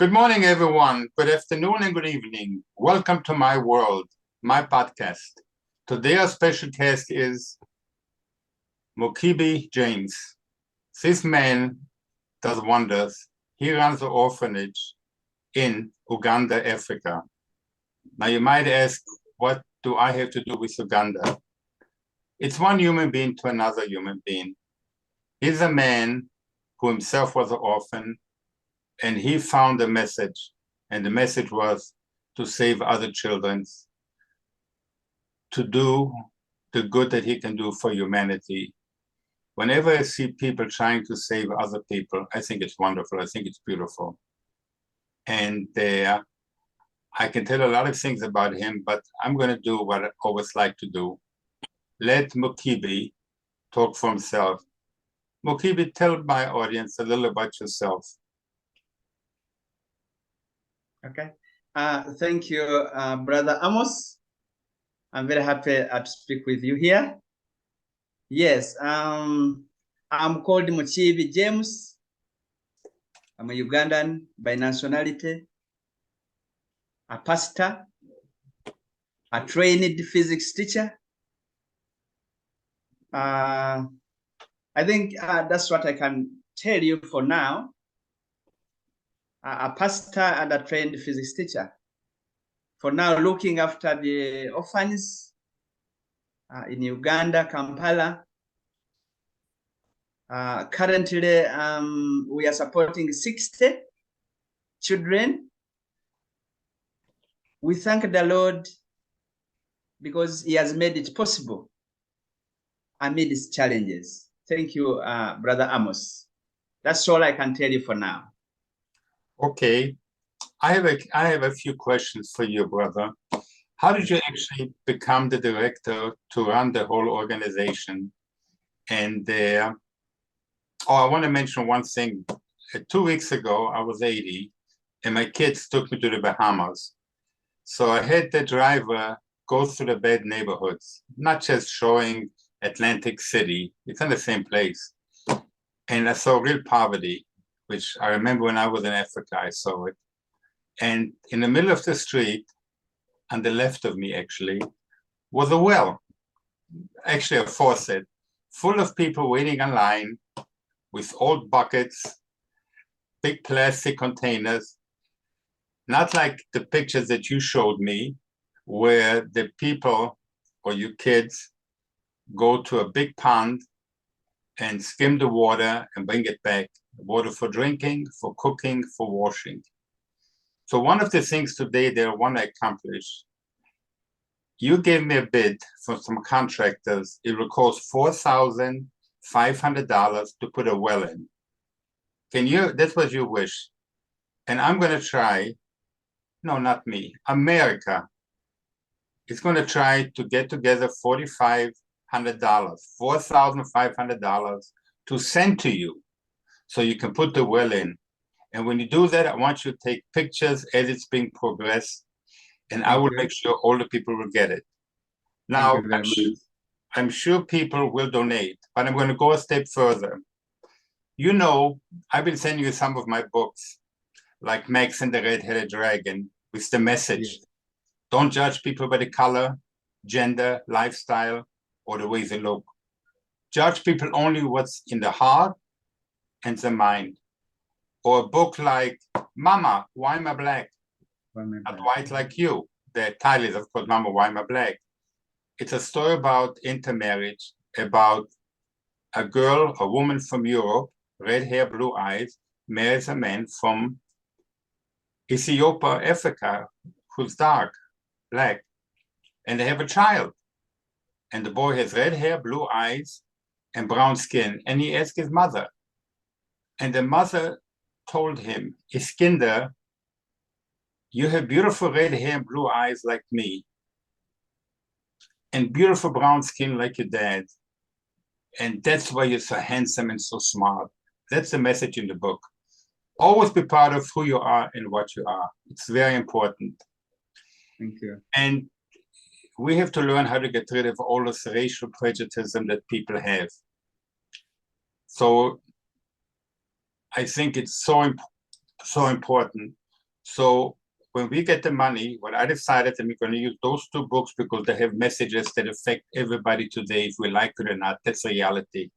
Good morning, everyone. Good afternoon and good evening. Welcome to my world, my podcast. Today, our special guest is Mukiibi James. This man does wonders. He runs an orphanage in Uganda, Africa. Now, you might ask, what do I have to do with Uganda? It's one human being to another human being. He's a man who himself was an orphan, and he found a message, and the message was to save other children, to do the good that he can do for humanity. Whenever I see people trying to save other people, I think it's wonderful. I think it's beautiful. And I can tell a lot of things about him, but I'm going to do what I always like to do. Let Mukiibi talk for himself. Mukiibi, tell my audience a little about yourself. Okay. Thank you, Brother Amos. I'm very happy to speak with you here. Yes, I'm called Mukiibi James. I'm a Ugandan by nationality, a pastor, a trained physics teacher. I think that's what I can tell you for now. A pastor and a trained physics teacher. For now, looking after the orphans in Uganda, Kampala. Currently, we are supporting 60 children. We thank the Lord because He has made it possible amid these challenges. Thank you, Brother Amos. That's all I can tell you for now. Okay. I have a few questions for you, brother. How did you actually become the director to run the whole organization? And I want to mention one thing. 2 weeks ago, I was 80, and my kids took me to the Bahamas. So I had the driver go through the bad neighborhoods, not just showing Atlantic City. It's in the same place. And I saw real poverty, which I remember when I was in Africa, I saw it. And in the middle of the street, on the left of me actually, was a well, actually a faucet, full of people waiting in line with old buckets, big plastic containers, not like the pictures that you showed me, where the people or you kids go to a big pond and skim the water and bring it back, water for drinking, for cooking, for washing. So one of the things today that I want to accomplish, you gave me a bid from some contractors. It will cost $4,500 to put a well in. That's what you wish. And I'm going to try, no, not me, America is going to try to get together $4,500 to send to you so you can put the well in. And when you do that, I want you to take pictures as it's being progressed, and I will make sure all the people will get it. Now, I'm sure people will donate, but I'm going to go a step further. You know, I've been sending you some of my books, like Max and the Red-Headed Dragon, with the message. Yes. Don't judge people by the color, gender, lifestyle, or the way they look. Judge people only what's in the heart and the mind. Or a book like Mama, Why Am I Black? Not white like you. The title is, of course, Mama, Why Am I Black? It's a story about intermarriage, about a girl, a woman from Europe, red hair, blue eyes, marries a man from Ethiopia, Africa, who's dark, black, and they have a child. And the boy has red hair, blue eyes, and brown skin. And he asks his mother. And the mother told him, Iskinder, you have beautiful red hair and blue eyes like me, and beautiful brown skin like your dad. And that's why you're so handsome and so smart. That's the message in the book. Always be proud of who you are and what you are. It's very important. Thank you. And we have to learn how to get rid of all this racial prejudice that people have. So I think it's so important So when we get the money, what I decided that we're going to use those 2 books because they have messages that affect everybody today, if we like it or not. That's reality.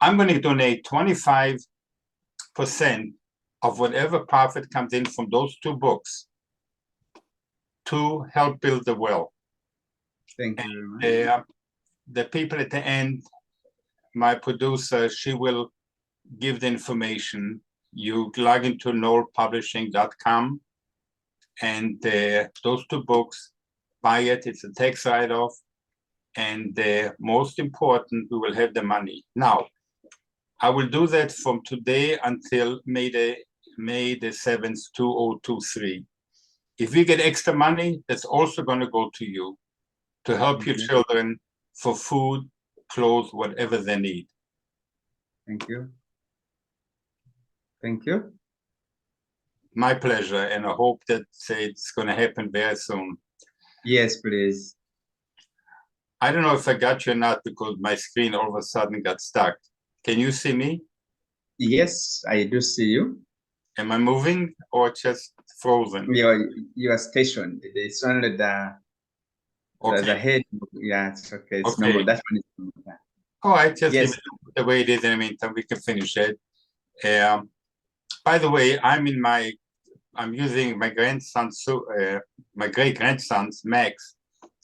I'm going to donate 25% of whatever profit comes in from those 2 books to help build the well. Thank you very much. The people at the end, my producer, she will give the information. You log into knollpublishing.com, and those 2 books, buy it. It's a tax write-off. And most important, we will have the money. Now, I will do that from today until May the 7th, 2023. If we get extra money, that's also going to go to you to help your children for food, clothes, whatever they need. Thank you. Thank you. My pleasure, and I hope that it's going to happen very soon. Yes, please. I don't know if I got you or not because my screen all of a sudden got stuck. Can you see me? Yes, I do see you. Am I moving or just frozen? You are stationed. It's only the head. Yeah, it's okay. It's normal. That's when it's normal. All right, just leave it the way it is. In the meantime, we can finish it. By the way, I'm using my grandson's, my great grandson's Max.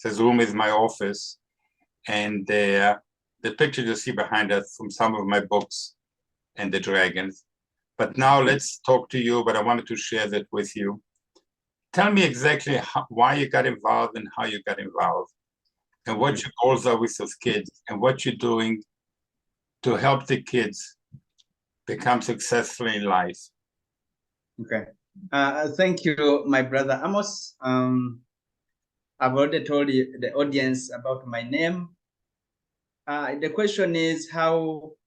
His room is my office, and the picture you see behind us from some of my books and the dragons. But now let's talk to you. But I wanted to share that with you. Tell me exactly why you got involved and how you got involved, and what your goals are with those kids, and what you're doing to help the kids become successful in life. Okay. Thank you, my brother Amos. I've already told you, the audience, about my name. The question is how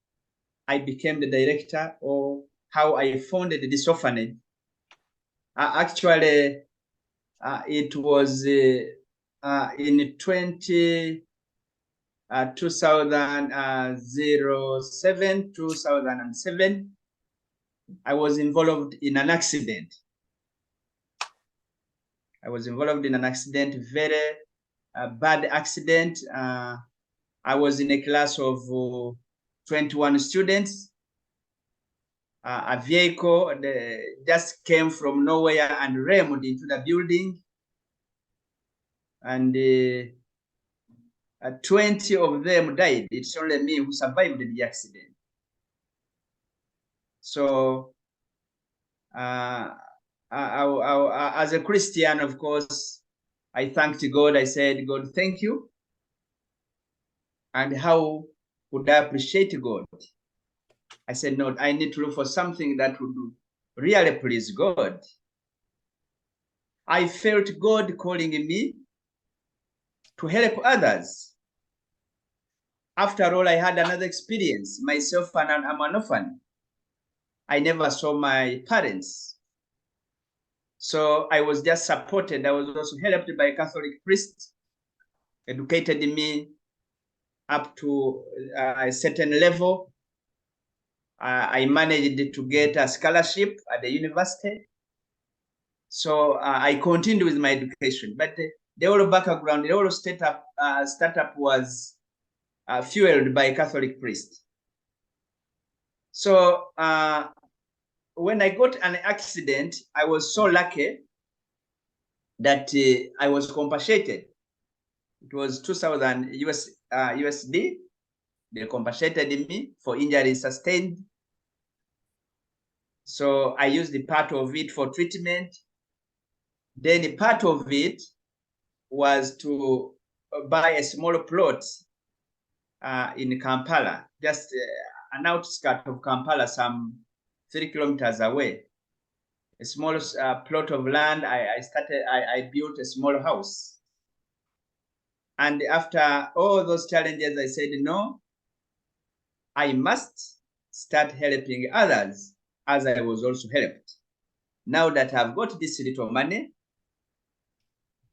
I became the director, or how I founded this orphanage. Actually, it was in 2007, 2007. I was involved in an accident. Very bad accident. I was in a class of 21 students. A vehicle just came from nowhere and rammed into the building. And 20 of them died. It's only me who survived the accident. So as a Christian, of course, I thanked God. I said, God, thank you. And how would I appreciate God? I said, no, I need to look for something that would really please God. I felt God calling me to help others. After all, I had another experience. Myself, I'm an orphan. I never saw my parents. So I was just supported. I was also helped by a Catholic priest, educated me up to a certain level. I managed to get a scholarship at the university. So I continued with my education. But the whole background, the whole startup was fueled by a Catholic priest. So when I got an accident, I was so lucky that I was compensated. It was 2,000 USD. They compensated me for injuries sustained. So I used the part of it for treatment. Then the part of it was to buy a small plot in Kampala, just an outskirt of Kampala, some 3 kilometers away. A small plot of land. I built a small house. And after all those challenges, I said, no, I must start helping others as I was also helped. Now that I've got this little money,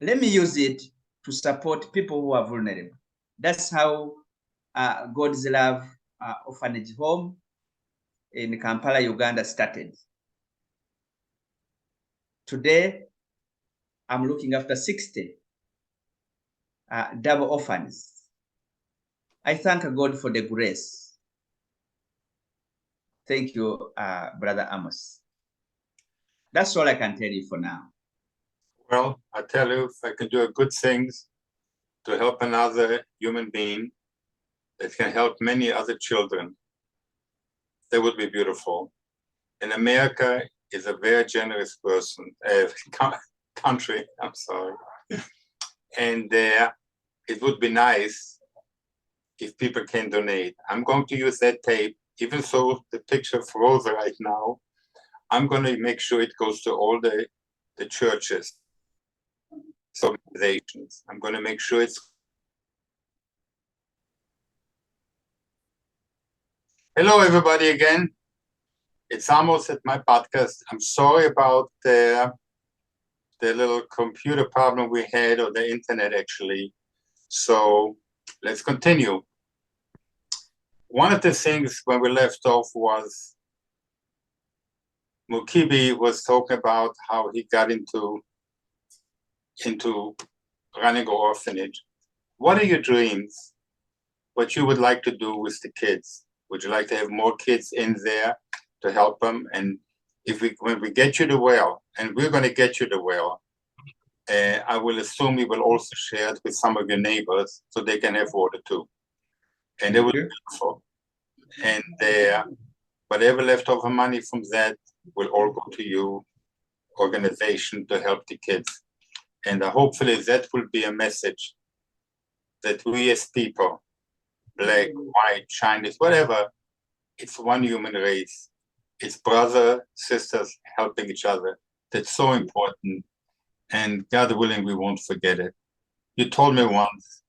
let me use it to support people who are vulnerable. That's how God's Love Orphanage Home in Kampala, Uganda started. Today, I'm looking after 60 double orphans. I thank God for the grace. Thank you, Brother Amos. That's all I can tell you for now. Well, I tell you, if I can do good things to help another human being that can help many other children, that would be beautiful. And America is a very generous country, I'm sorry. And it would be nice if people can donate. I'm going to use that tape, even though the picture froze right now. I'm going to make sure it goes to all the churches, organizations. I'm going to make sure it's. Hello, everybody, again. It's Amos at my podcast. I'm sorry about the little computer problem we had, or the internet, actually. So let's continue. One of the things when we left off was Mukiibi was talking about how he got into running an orphanage. What are your dreams? What you would like to do with the kids? Would you like to have more kids in there to help them? And when we get you the well, and we're going to get you the well, I will assume you will also share it with some of your neighbors so they can have water too. And it will be beautiful. And whatever leftover money from that will all go to your organization to help the kids. And hopefully that will be a message that we as people, Black, white, Chinese, whatever, it's one human race. It's brothers, sisters helping each other. That's so important. And God willing, we won't forget it. You told me once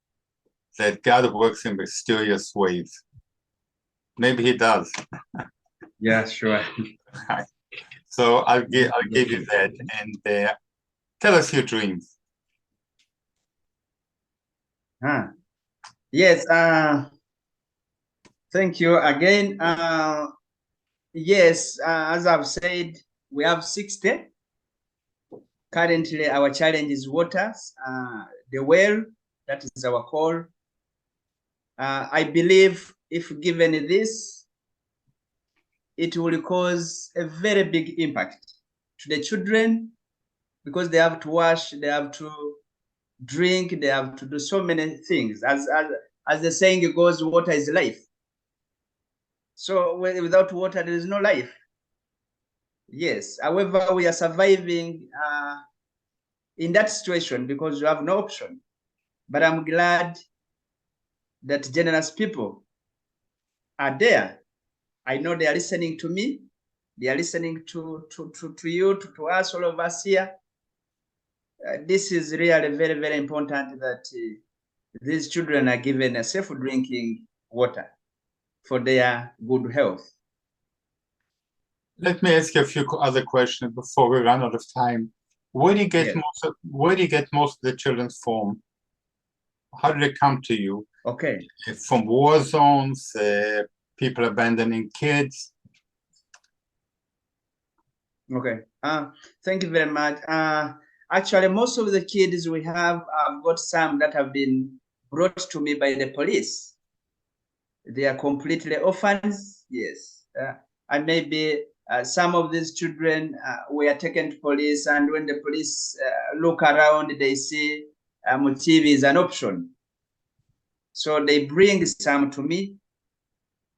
that God works in mysterious ways. Maybe he does. Yeah, sure. So I'll give you that, and tell us your dreams. Yes. Thank you again. Yes, as I've said, we have 60. Currently, our challenge is water. The well, that is our call. I believe if given this, it will cause a very big impact to the children, because they have to wash, they have to drink, they have to do so many things. As the saying goes, water is life. So without water, there is no life. Yes. However, we are surviving in that situation because we have no option. But I'm glad that generous people are there. I know they are listening to me. They are listening to you, to us, all of us here. This is really very, very important that these children are given a safe drinking water for their good health. Let me ask you a few other questions before we run out of time. Where do you get most of the children from? How do they come to you? Okay. From war zones, people abandoning kids. Okay. Thank you very much. Actually, most of the kids we have, I've got some that have been brought to me by the police. They are completely orphans. Yes. And maybe some of these children were taken to police, and when the police look around, they see Mukiibi is an option. So they bring some to me.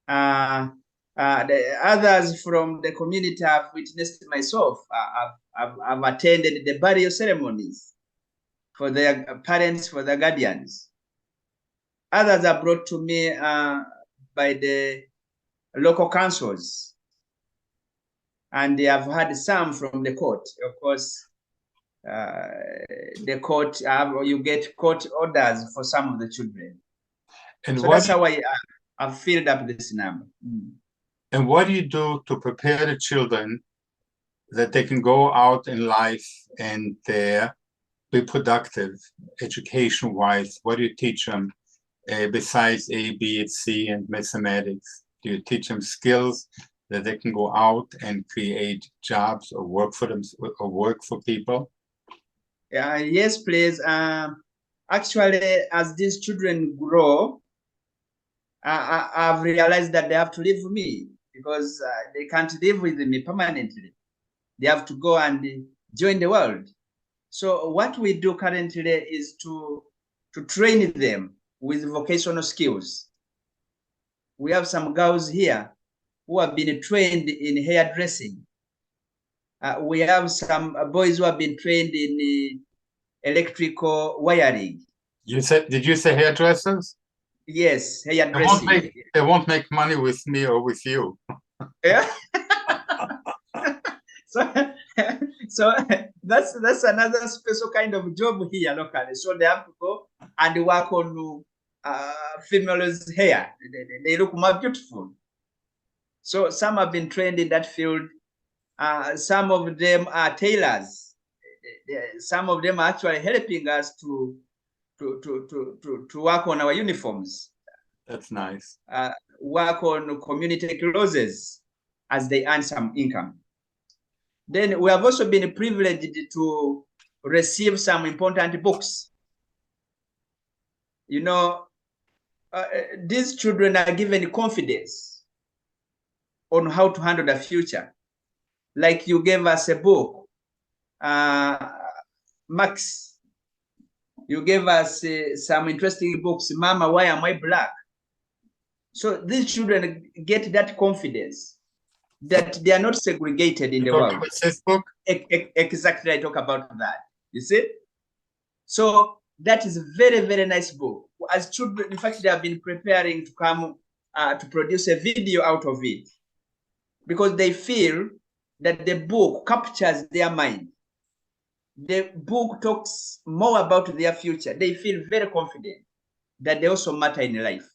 The others from the community I've witnessed myself. I've attended the burial ceremonies for their parents, for their guardians. Others are brought to me by the local councils, and they have had some from the court. Of course, the court, you get court orders for some of the children. And so that's how I've filled up this number. And what do you do to prepare the children that they can go out in life and be productive, education-wise? What do you teach them besides A, B, and C, and mathematics? Do you teach them skills? that they can go out and create jobs or work for them or work for people? Yes, please. Actually, as these children grow, I've realized that they have to live with me because they can't live with me permanently. They have to go and join the world. So what we do currently is to train them with vocational skills. We have some girls here who have been trained in hairdressing. We have some boys who have been trained in electrical wiring. Did you say hairdressers? Yes, hairdressing. They won't make money with me or with you. Yeah. So that's another special kind of job here locally. So they have to go and work on females' hair. They look more beautiful. So some have been trained in that field. Some of them are tailors. Some of them are actually helping us to work on our uniforms. That's nice. Work on community clothes as they earn some income. Then we have also been privileged to receive some important books. You know, these children are given confidence on how to handle the future. Like you gave us a book, Max. You gave us some interesting books, Mama, Why Am I Black? So these children get that confidence that they are not segregated in the world. This book? Exactly, I talk about that. You see? So that is a very, very nice book. As children, in fact, they have been preparing to come to produce a video out of it because they feel that the book captures their mind. The book talks more about their future. They feel very confident that they also matter in life.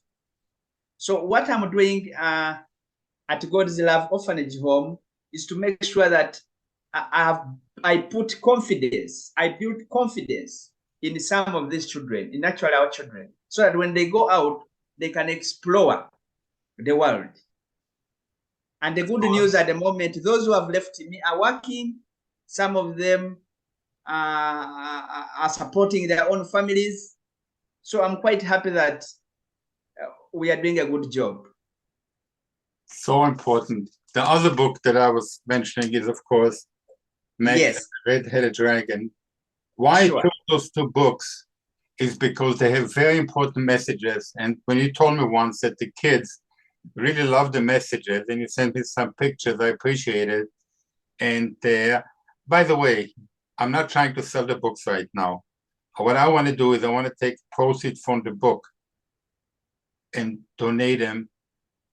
So what I'm doing at God's Love Orphanage Home is to make sure that I put confidence, I build confidence in some of these children, in actually our children, so that when they go out, they can explore the world. And the good news at the moment, those who have left me are working. Some of them are supporting their own families. So I'm quite happy that we are doing a good job. So important. The other book that I was mentioning is, of course, Meg, Red-Headed Dragon. Why I chose those two books is because they have very important messages. And when you told me once that the kids really love the messages and you sent me some pictures, I appreciate it. And by the way, I'm not trying to sell the books right now. What I want to do is I want to take proceeds from the book and donate them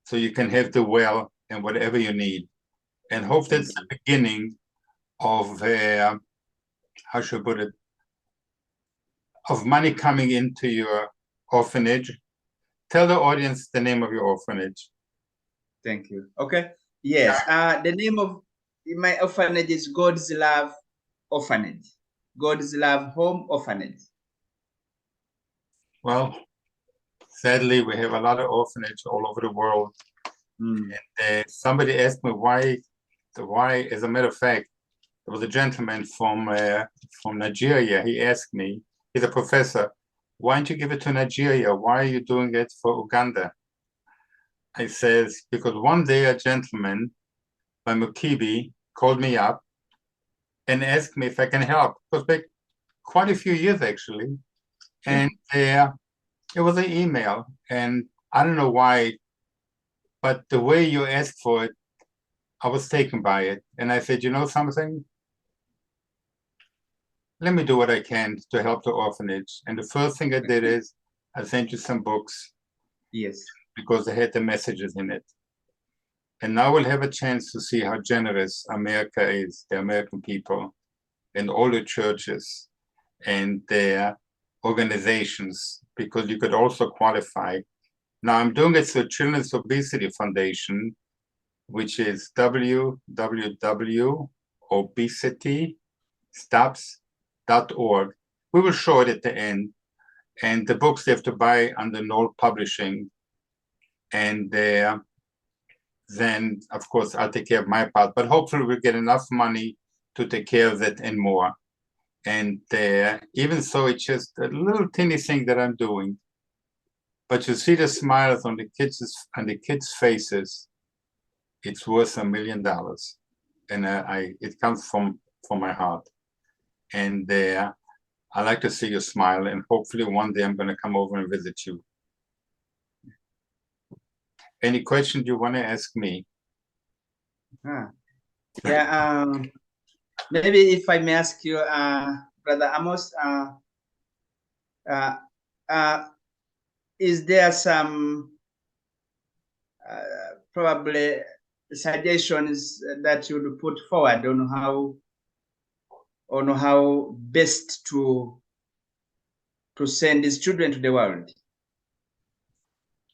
so you can have the well and whatever you need. And hope that's the beginning of, how should I put it, of money coming into your orphanage. Tell the audience the name of your orphanage. Thank you. Okay. Yes. The name of my orphanage is God's Love Orphanage. God's Love Home Orphanage. Well, sadly, we have a lot of orphanage all over the world. And somebody asked me why. As a matter of fact, there was a gentleman from Nigeria. He asked me, he's a professor, why don't you give it to Nigeria? Why are you doing it for Uganda? I says, because one day a gentleman by Mukiibi called me up and asked me if I can help. It was back quite a few years actually. And it was an email, and I don't know why, but the way you asked for it, I was taken by it. And I said, you know something? Let me do what I can to help the orphanage. And the first thing I did is I sent you some books. Yes. Because they had the messages in it. And now we'll have a chance to see how generous America is, the American people, and all the churches and their organizations, because you could also qualify. Now I'm doing it through Children's Obesity Foundation, which is www.obesitystops.org. We will show it at the end. And the books they have to buy under Knoll Publishing. And then of course I'll take care of my part. But hopefully we'll get enough money to take care of that and more. And even so, it's just a little teeny thing that I'm doing. But you see the smiles on the kids' faces. It's worth $1 million, and it comes from my heart. And I like to see you smile, and hopefully one day I'm going to come over and visit you. Any questions you want to ask me? Yeah. Maybe if I may ask you, Brother Amos, is there some probably suggestions that you would put forward on how best to send these children to the world?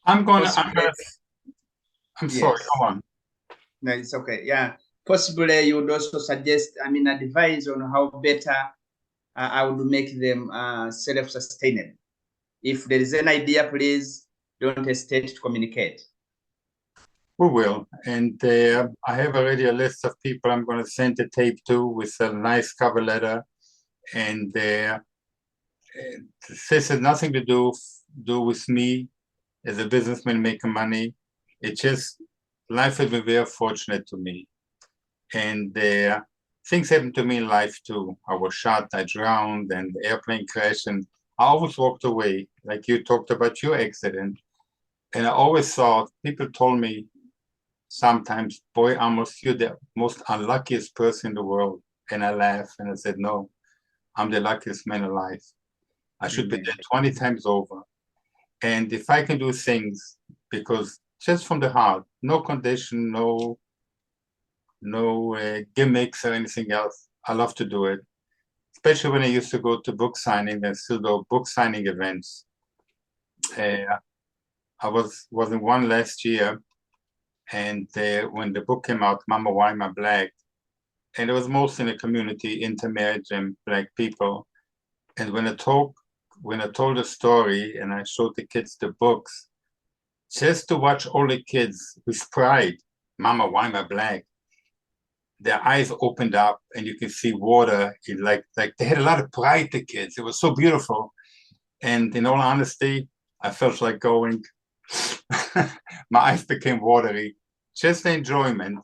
I'm sorry, Yes. go on. No, it's okay. Yeah. Possibly you would also suggest, advise on how better I would make them self-sustainable. If there is an idea, please don't hesitate to communicate. We will. And I have already a list of people I'm going to send the tape to with a nice cover letter. And this has nothing to do with me as a businessman making money. It's just life has been very fortunate to me. And things happened to me in life too. I was shot, I drowned, and the airplane crashed, and I always walked away. Like you talked about your accident. And I always thought, people told me sometimes, boy, Amos, you're the most unluckiest person in the world. And I laughed and I said, no, I'm the luckiest man alive. I should be there 20 times over. And if I can do things, because just from the heart, no condition, no gimmicks or anything else, I love to do it. Especially when I used to go to book signing and still do book signing events. I was in one last year, and when the book came out, Mama, Why Am I Black? And it was mostly in the community, intermarriage and Black people. And when I told the story and I showed the kids the books, just to watch all the kids with pride, Mama, why am I Black? Their eyes opened up and you can see water. Like they had a lot of pride, the kids. It was so beautiful. And in all honesty, I felt like going, my eyes became watery, just the enjoyment.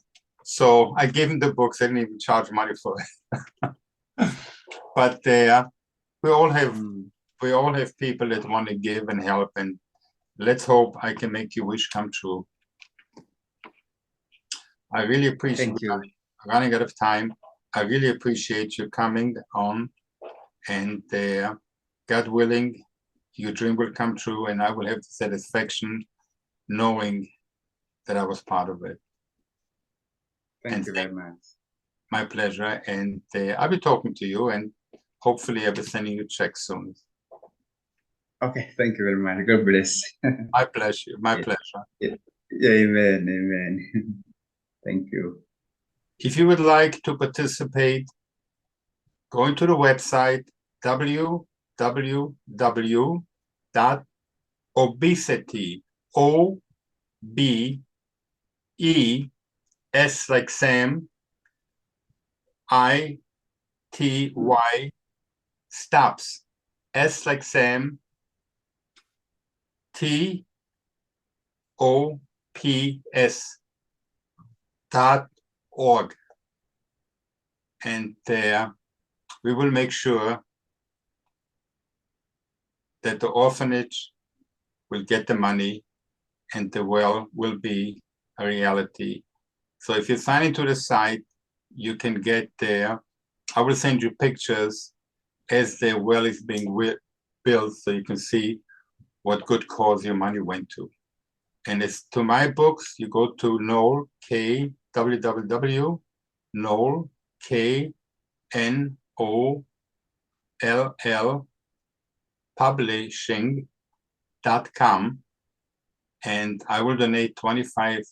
So I gave them the books. I didn't even charge money for it. But we all have people that want to give and help, and let's hope I can make your wish come true. I really appreciate. Thank you. Running out of time. I really appreciate you coming on, and God willing, your dream will come true, and I will have the satisfaction knowing that I was part of it. Thank you very much. My pleasure, and I'll be talking to you, and hopefully I'll be sending you checks soon. Okay, thank you very much. God bless. My pleasure. My pleasure. Yeah. Amen. Amen. Thank you. If you would like to participate, go into the website www.obesity, O-B-E-S like Sam, I-T-Y, stops, S like Sam, T-O-P-S .org. And we will make sure that the orphanage will get the money and the well will be a reality. So if you sign into the site, you can get there. I will send you pictures as the well is being built so you can see what good cause your money went to. And it's to my books, you go to Knoll, www.knoll, K-N-O-L-L, publishing.com, and I will donate 25%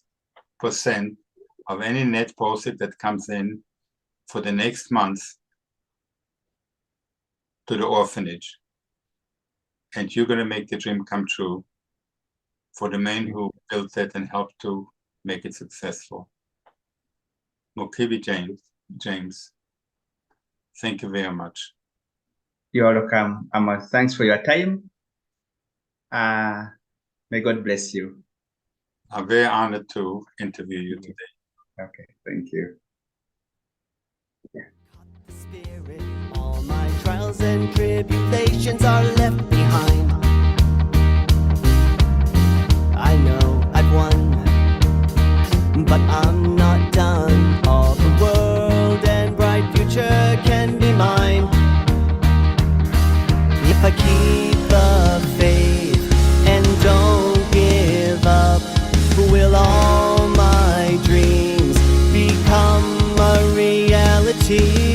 of any net profit that comes in for the next month to the orphanage. And you're going to make the dream come true for the man who built it and helped to make it successful. Mukiibi James, thank you very much. You're welcome, Amos. Thanks for your time. May God bless you. I'm very honored to interview you today. Okay, thank you. The Spirit, all my trials and tribulations are left behind. I know I've won, but I'm not done. All the world and bright future can be mine if I keep the faith and don't give up. Will all my dreams become a reality?